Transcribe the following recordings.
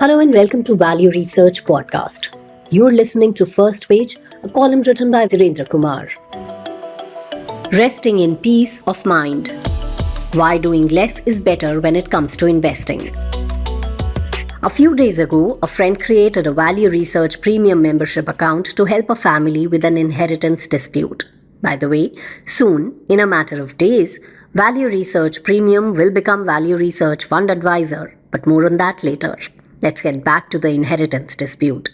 Hello and welcome to Value Research Podcast. You're listening to First Page, a column written by Virendra Kumar. Resting in peace of mind. Why doing less is better when it comes to investing. A few days ago, a friend created a Value Research premium membership account to help a family with an inheritance dispute. By the way, soon, in a matter of days, Value Research Premium will become Value Research Fund Advisor, but more on that later. Let's get back to the inheritance dispute.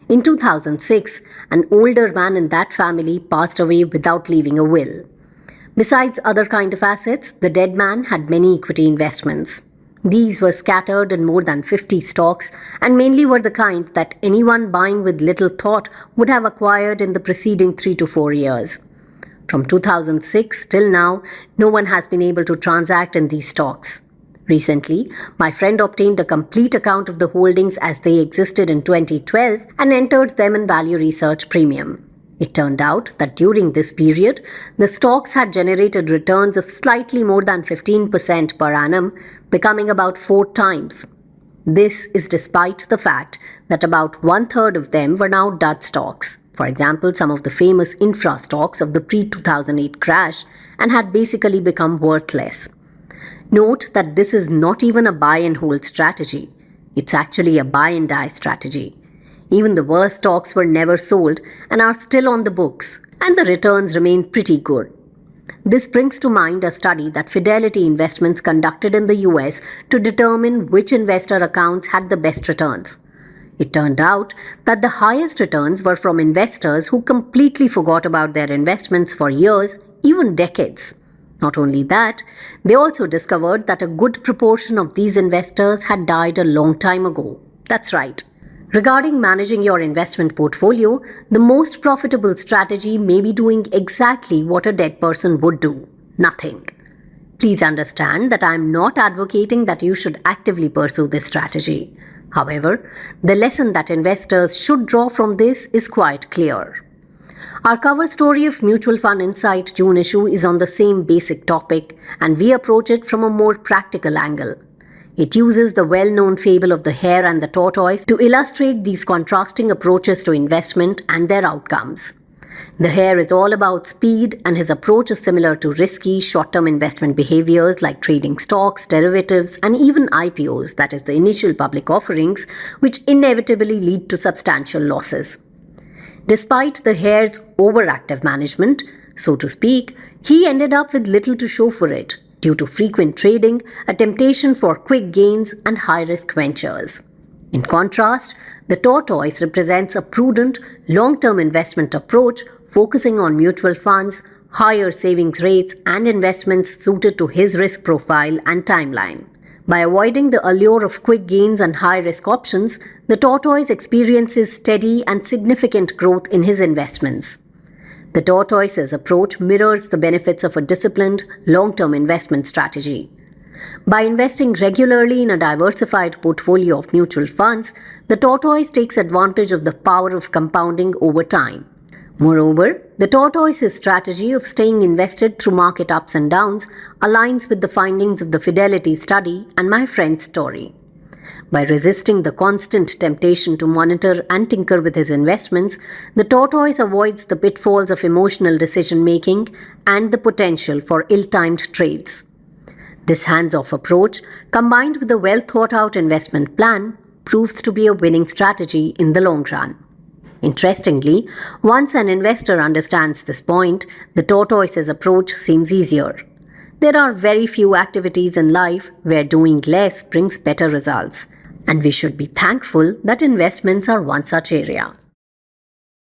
In 2006, an older man in that family passed away without leaving a will. Besides other kind of assets, the dead man had many equity investments. These were scattered in more than 50 stocks and mainly were the kind that anyone buying with little thought would have acquired in the preceding 3 to 4 years. From 2006 till now, no one has been able to transact in these stocks. Recently, my friend obtained a complete account of the holdings as they existed in 2012 and entered them in Value Research Premium. It turned out that during this period, the stocks had generated returns of slightly more than 15% per annum, becoming about 4 times. This is despite the fact that about 1/3 of them were now dud stocks. For example, some of the famous infra stocks of the pre-2008 crash and had basically become worthless. Note that this is not even a buy and hold strategy. It's actually a buy and die strategy. Even the worst stocks were never sold and are still on the books, and the returns remain pretty good. This brings to mind a study that Fidelity Investments conducted in the US to determine which investor accounts had the best returns. It turned out that the highest returns were from investors who completely forgot about their investments for years, even decades. Not only that, they also discovered that a good proportion of these investors had died a long time ago. That's right. Regarding managing your investment portfolio, the most profitable strategy may be doing exactly what a dead person would do: nothing. Please understand that I am not advocating that you should actively pursue this strategy. However, the lesson that investors should draw from this is quite clear. Our cover story of Mutual Fund Insight June issue is on the same basic topic, and we approach it from a more practical angle. It uses the well-known fable of the hare and the tortoise to illustrate these contrasting approaches to investment and their outcomes. The hare is all about speed, and his approach is similar to risky short-term investment behaviors like trading stocks, derivatives, and even IPOs, that is the initial public offerings, which inevitably lead to substantial losses. Despite the hare's overactive management, so to speak, he ended up with little to show for it due to frequent trading, a temptation for quick gains, and high-risk ventures. In contrast, the tortoise represents a prudent, long-term investment approach focusing on mutual funds, higher savings rates, and investments suited to his risk profile and timeline. By avoiding the allure of quick gains and high-risk options, the tortoise experiences steady and significant growth in his investments. The tortoise's approach mirrors the benefits of a disciplined, long-term investment strategy. By investing regularly in a diversified portfolio of mutual funds, the tortoise takes advantage of the power of compounding over time. Moreover, the tortoise's strategy of staying invested through market ups and downs aligns with the findings of the Fidelity study and my friend's story. By resisting the constant temptation to monitor and tinker with his investments, the tortoise avoids the pitfalls of emotional decision-making and the potential for ill-timed trades. This hands-off approach, combined with a well-thought-out investment plan, proves to be a winning strategy in the long run. Interestingly, once an investor understands this point, the tortoise's approach seems easier. There are very few activities in life where doing less brings better results, and we should be thankful that investments are one such area.